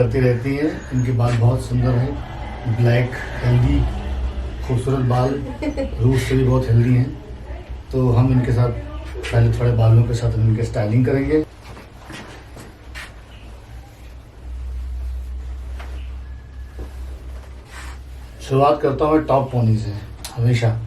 करती रहती हैं। इनके बाल बहुत सुंदर हैं, ब्लैक हेल्दी खूबसूरत बाल, रूट से भी बहुत हेल्दी हैं। तो हम इनके साथ पहले थोड़े बालों के साथ हम इनके स्टाइलिंग करेंगे। शुरुआत करता हूँ मैं टॉप पोनी से हमेशा।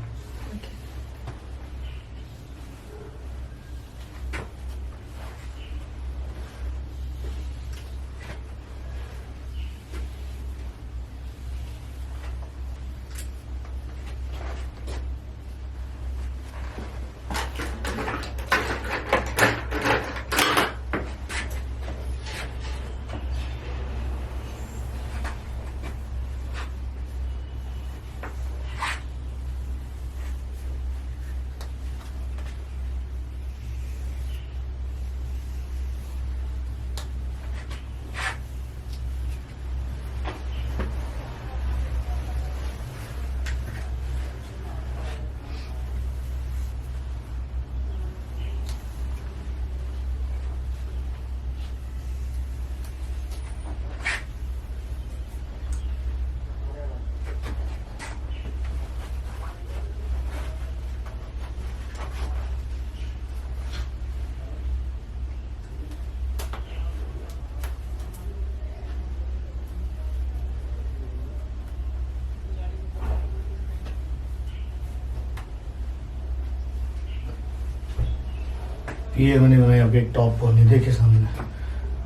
ये मैंने बनाई आपके एक टॉप पोनी, देखिए सामने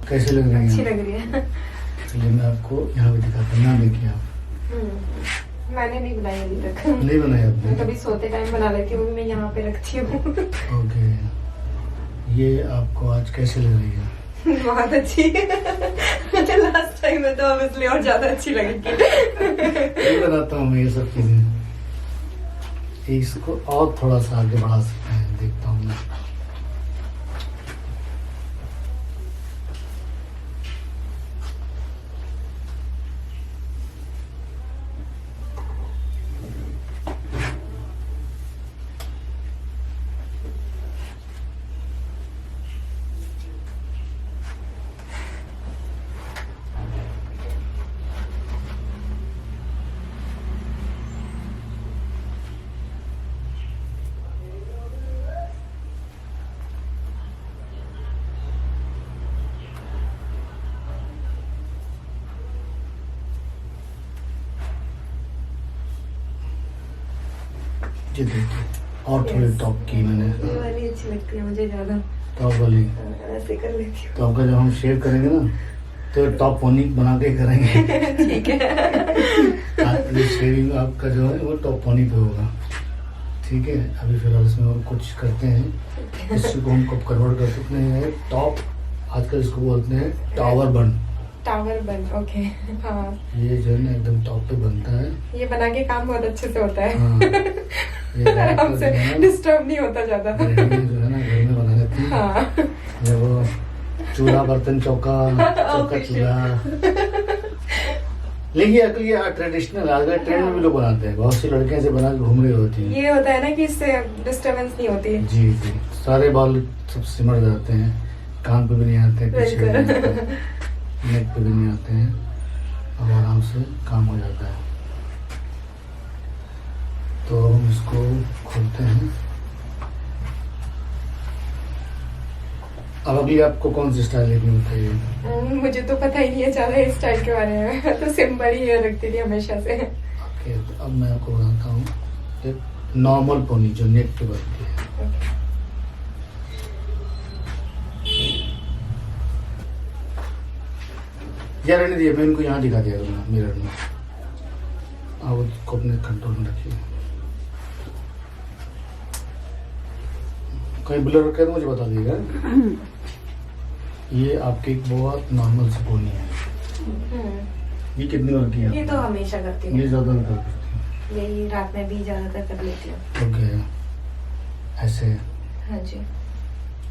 कैसे लग रही है। अच्छी लग रही है। चलिए मैं आपको यहाँ पे दिखाता हूँ, ना देखिए आप। मैंने नहीं बनाई अभी तक। नहीं बनाई आपने? कभी सोते टाइम बना लेती हूँ, मैं यहाँ पे रखती हूँ। ओके, ये आपको आज कैसे लग रही है? बहुत अच्छी। मुझे लास्ट टाइम में तो ऑब्वियसली और ज्यादा अच्छी लगेगी। ये बनाता हूँ मैं ये सब चीजें, इसको और थोड़ा सा आगे बढ़ा सकते हैं, देखता हूँ मैं। ये देखिए और थोड़ी टॉप की मैंने। ये वाली अच्छी लगती है मुझे ज्यादा। टॉप वाली ऐसे कर लेती हूँ। तो आपका जब हम शेव करेंगे ना तो टॉप पोनी बना के करेंगे। ठीक है। शेविंग आपका जो है वो टॉप पोनी पे होगा, ठीक है। अभी फिलहाल इसमें और कुछ करते हैं, इसको हम कब कन्वर्ट कर सकते हैं टॉप, आजकल इसको बोलते हैं टावर बन। टावर बन, ओके। हाँ, ये जो है ना एकदम टॉप पे बनता है। ये बना के काम बहुत अच्छे से होता है। हाँ, ये आराम से डिस्टर्ब नहीं होता ज्यादा। जो है ना घर में बना लेती है। हाँ। जब वो चूल्हा बर्तन चौका चूल्हा, लेकिन ये ट्रेडिशनल आजकल ट्रेंड में भी लोग बनाते हैं, बहुत सी लड़कियां से बना के घूम रही होती हैं। ये होता है ना कि इससे डिस्टरबेंस नहीं होती। जी जी, सारे बाल सब सिमट जाते हैं, कान पे भी नहीं आते हैं, पीछे भी नहीं आते हैं, नेक पे भी नहीं आते हैं, और आराम से काम हो जाता है। तो हम इसको खोलते हैं। अब अभी आपको कौन सी स्टाइल लेनी बताइए? मुझे तो पता ही नहीं है ज्यादा इस स्टाइल के बारे में। मैं तो सिंपल ही हेयर रखती थी हमेशा से। ओके, तो अब मैं आपको बताता हूँ एक नॉर्मल पोनी जो नेक पे बनती है। या रहने दिए, मैं इनको यहाँ दिखा दिया करूँगा मिरर में, आप उसको अपने कंट्रोल में रखिए। कहीं ब्लर रखे तो मुझे बता दीजिएगा। ये आपकी एक बहुत नॉर्मल सी पोनी है। ये कितनी बार की है? ये तो हमेशा करती हूँ। ये ज्यादा कर करती यही रात में भी ज्यादातर कर लेती हूँ। ओके, ऐसे। हाँ जी।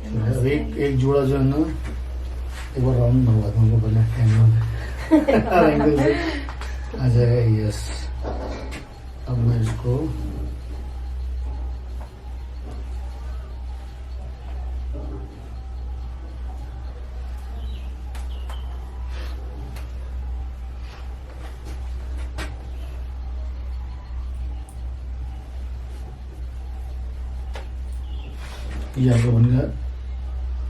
अब एक जोड़ा जो है ना, एक बार राउंड बनवा दूंगा पहले कैमरा में। एंगल से आ जाएगा। यस, अब मैं इसको ये आपका बन गया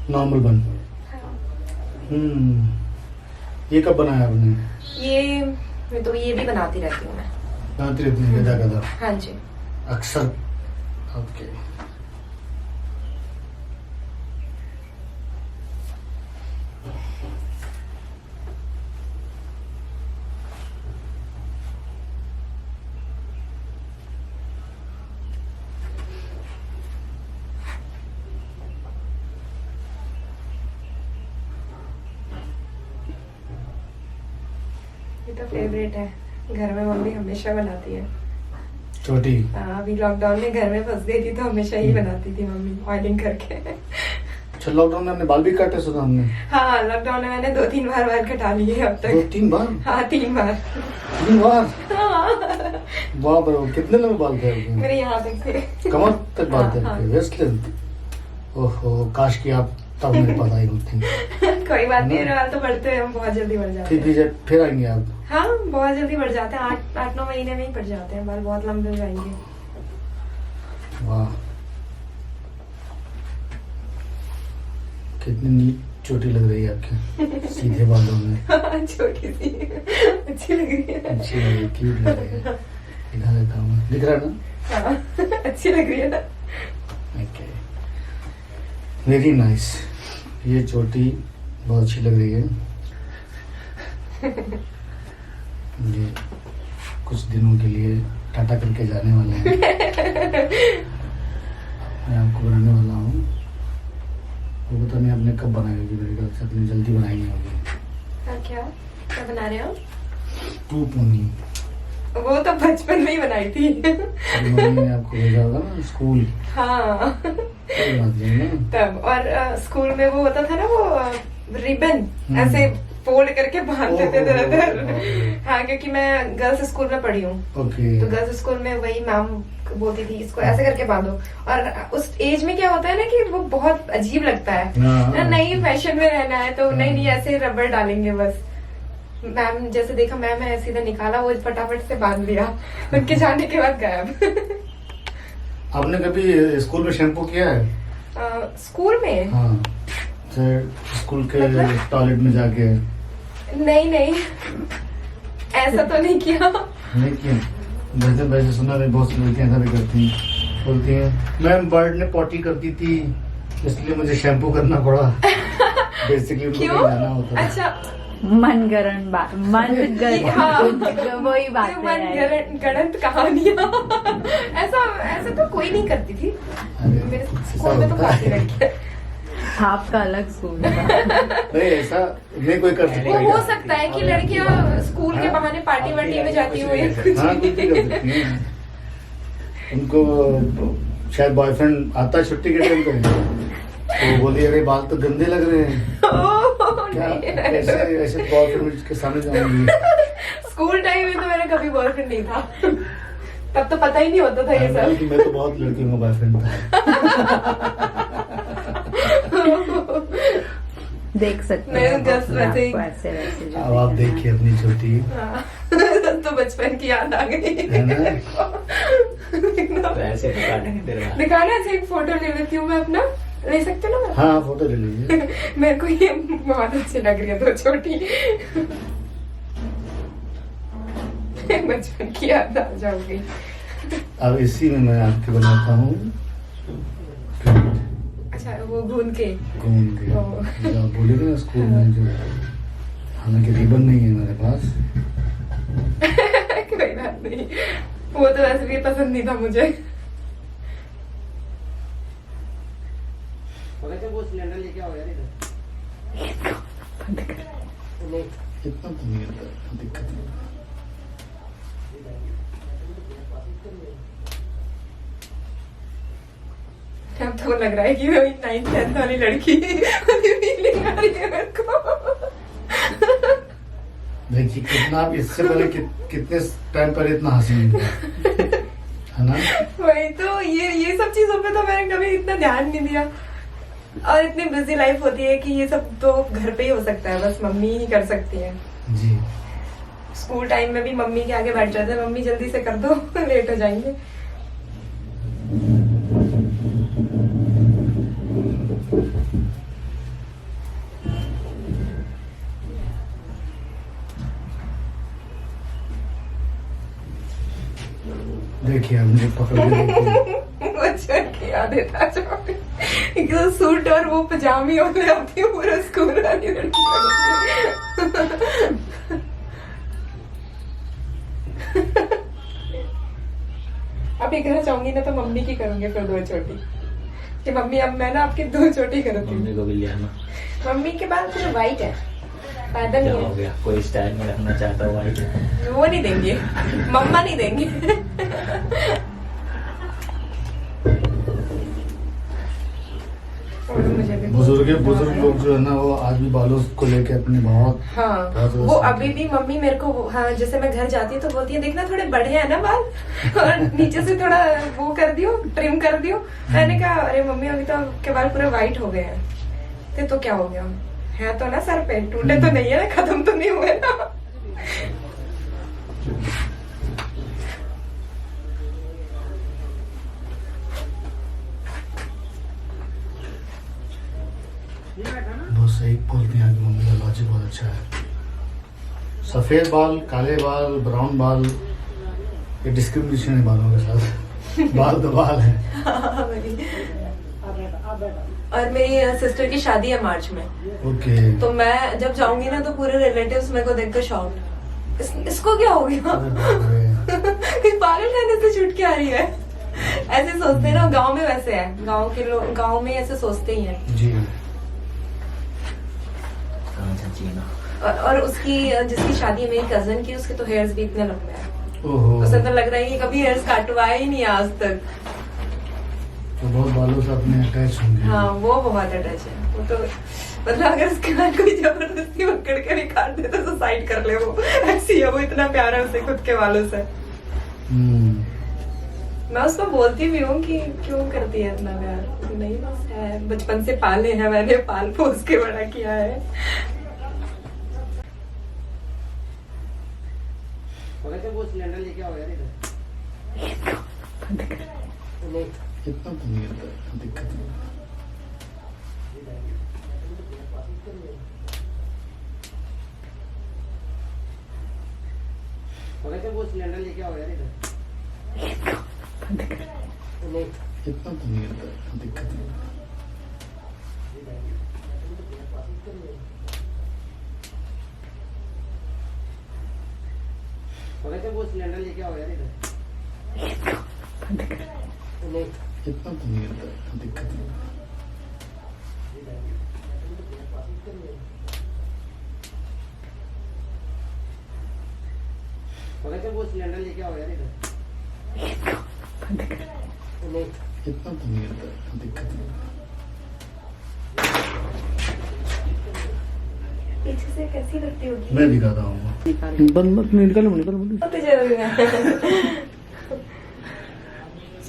नॉर्मल बन। ये कब बनाया आपने? मैं तो ये भी बनाती रहती हूँ मैं। बनाती रहती हैं गदा गदा? हाँ जी। अक्सर। ओके। ये तो फेवरेट है, घर में मम्मी हमेशा बनाती है। छोटी। हाँ, अभी लॉकडाउन में घर में फंस गई थी तो हमेशा ही बनाती थी मम्मी ऑयलिंग करके। अच्छा, लॉकडाउन में हमने बाल भी काटे सुना हमने। हाँ, लॉकडाउन में मैंने 2-3 बार बाल कटा लिए अब तक। 2-3 बार? हाँ, 3 बार। 3 बार? हाँ। वाह बरो, कितने लंबे बाल थे आपके? मेरे यहाँ तक थे। कमर तक बाल थे हाँ, आपके? Waist length? ओहो, काश कि आप तब मेरे पास आई होती। कोई बात नहीं, मेरे बाल तो बढ़ते हैं, हम बहुत जल्दी बढ़ जाते हैं। फिर आएंगे आप? हाँ, बहुत जल्दी बढ़ जाते हैं, 8-9 महीने में ही बढ़ जाते हैं बाल, बहुत लंबे हो जाएंगे। वाह, कितनी नीट चोटी लग रही है आपके सीधे बालों में। छोटी सी अच्छी लग रही है। अच्छी लग रही है, क्यूट लग रही है। दिखा देता हूँ, दिख रहा है ना? हाँ, अच्छी लग रही है ना? Okay, very nice. ये चोटी बहुत अच्छी लग रही है। ये कुछ दिनों के लिए टाटा करके जाने वाले हैं। मैं आपको बनाने वाला हूँ, वो पता नहीं आपने कब बनाई होगी, मेरे ख्याल से इतनी जल्दी बनाई नहीं होगी। क्या क्या बना रहे हो? 2 पोनी। वो तो बचपन में ही बनाई थी। मम्मी ने आपको भेजा होगा ना स्कूल। हाँ, कोई बात नहीं ना। तब और स्कूल में वो होता था ना, वो रिबन ऐसे फोल्ड करके बांधते थे इधर। हाँ, क्योंकि मैं गर्ल्स स्कूल में पढ़ी हूँ। ओके। तो गर्ल्स स्कूल में वही मैम बोलती थी इसको ऐसे करके बांधो, और उस एज में क्या होता है ना कि वो बहुत अजीब लगता है ना, नई फैशन में रहना है तो नहीं ऐसे रबर डालेंगे बस। मैम जैसे देखा, मैम है सीधा निकाला, वो फटाफट से बांध लिया, उनके जाने के बाद गायब। आपने कभी स्कूल में शैम्पू किया है? स्कूल में? हाँ, स्कूल के टॉयलेट में जाके? नहीं, ऐसा तो नहीं किया। नहीं किया? वैसे सुना है बहुत सी लड़कियां ऐसा भी करती हैं, बोलती हैं मैम बर्ड ने पॉटी करती थी इसलिए मुझे शैम्पू करना पड़ा। बेसिकली उनको क्यों? जाना होता है। अच्छा, मनगढ़ंत बात, वही बात है। मनगढ़ंत कहानियाँ। ऐसा तो कोई नहीं करती थी मेरे स्कूल में, तो काफी लड़कियाँ। आपका अलग स्कूल था। नहीं, ऐसा नहीं कोई कर सकता। वो हो सकता है कि लड़कियाँ स्कूल के बहाने पार्टी वार्टी में जाती हुई कुछ हाँ, कुछ भी कर सकती हैं। उनको शायद बॉयफ्रेंड आता है छुट्टी के टाइम पे, तो बोली अरे बाल तो गंदे लग रहे हैं, क्या ऐसे बॉयफ्रेंड के सामने जाऊंगी? स्कूल टाइम में तो मेरा कभी बॉयफ्रेंड नहीं था, तब तो पता ही नहीं होता था ये सब। मैं तो बहुत लड़कियों का बॉयफ्रेंड था। देख सकते मैं हैं बस वैसे ही। वैसे जो अब आप देखिए अपनी छोटी। हाँ, तो बचपन की याद आ गई है ना? ऐसे तो काटेंगे तेरे बाल। दिखाना ऐसे एक फोटो ले लेती हूँ मैं अपना, ले सकते हो ना? हाँ, फोटो ले लीजिए। मेरे को ये बहुत अच्छी लग रही है, तो छोटी। बचपन की याद आ जाओगी। अब इसी में मैं आपके बनाता हूँ अच्छा, वो भून के कौन के जो आप बोले थे ना स्कूल में, जो हालांकि रिबन नहीं है मेरे पास। कोई बात नहीं, वो तो वैसे भी पसंद नहीं था मुझे। वो सिलेंडर लेके आओ यार इधर। इतना तो नहीं होता, दिक्कत नहीं। अब तो लग रहा है कि मैं 9th-10th वाली लड़की फीलिंग आ रही है मेरे को। देखिए कितना आप इससे पहले कितने टाइम पहले इतना हंसी नहीं किया, है ना? वही तो, ये सब चीजों पे तो मैंने कभी इतना ध्यान नहीं दिया, और इतनी बिजी लाइफ होती है कि ये सब तो घर पे ही हो सकता है, बस मम्मी ही कर सकती है। जी। स्कूल टाइम में भी मम्मी के आगे बैठ जाते हैं, मम्मी जल्दी से कर दो लेट हो जाएंगे। मुझे पकड़ के देखती है। बच्चों की आदत आ जाओ एक तो सूट और वो पजामी वाले आती है पूरा स्कूल वाली लड़की। अब एक घर चाहूंगी ना तो मम्मी की करूंगी फिर 2 चोटी कि मम्मी अब मैं ना आपकी 2 चोटी करती हूँ। मम्मी को भी ले आना। मम्मी के बाल पूरे वाइट है, फायदा क्या नहीं हो है, गया, कोई स्टाइल में रखना चाहता है वाइट। वो नहीं देंगे, मम्मा नहीं देंगे। और मुझे भी बुजुर्ग लोग जो है ना वो आज भी बालों को लेके अपने बहुत हाँ बहुत वो अभी भी मम्मी मेरे को हाँ जैसे मैं घर जाती हूँ तो बोलती है देखना थोड़े बड़े हैं ना बाल और नीचे से थोड़ा वो कर दियो, ट्रिम कर दियो। मैंने कहा अरे मम्मी अभी तो आपके बाल पूरे वाइट हो गए हैं। तो क्या हो गया है तो ना सर पे टूटे तो नहीं है ना, खत्म तो नहीं हुए ना। बहुत सही बोलती हैं कि मम्मी का लॉजिक बहुत अच्छा है। सफेद बाल, काले बाल, ब्राउन बाल, ये डिस्क्रिमिनेशन है बालों के साथ। बाल तो बाल है। और मेरी सिस्टर की शादी है मार्च में, ओके। तो मैं जब जाऊंगी ना तो पूरे रिलेटिव्स मेरे को देखकर शॉक, इसको क्या हो गया? पागल खाने से छूट के आ रही है। ऐसे सोचते हैं ना, गांव में वैसे है, गांव के लोग गांव में ऐसे सोचते ही हैं। जी और उसकी जिसकी शादी है मेरी कजन की, उसके तो हेयर्स भी इतने लंबे हैं, ओहो, उसे तो लग रहा है कि कभी हेयर्स काटवाए ही नहीं आज तक। तो बहुत बालों से अपने अटैच होंगे। हाँ वो बहुत अटैच है वो तो, मतलब अगर उसके बाद कोई जबरदस्ती पकड़ के नहीं काट दे तो सुसाइड कर ले वो, ऐसी है वो, इतना प्यार है उसे खुद के बालों से। मैं उसको बोलती भी हूँ कि क्यों करती है इतना प्यार, नहीं बस है, बचपन से पाले हैं मैंने, पाल पोस के बड़ा किया है। वो सिलेंडर लेके आओ यार इधर। कितना तो नहीं होता, दिक्कत नहीं। वो सिलेंडर लेके आओ यार इधर। कितना तो नहीं होता, दिक्कत नहीं। वो सिलेंडर लेके आओ यार इधर। कितना तो नहीं होता, दिक्कत नहीं। वो सिलेंडर लेके आओ यार इधर। कितना तो नहीं होता, दिक्कत नहीं। पीछे से कैसी लगती होगी? मैं दिखाता हूँ। बंद मत निकल। बहुत जरूरी है।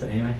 सही में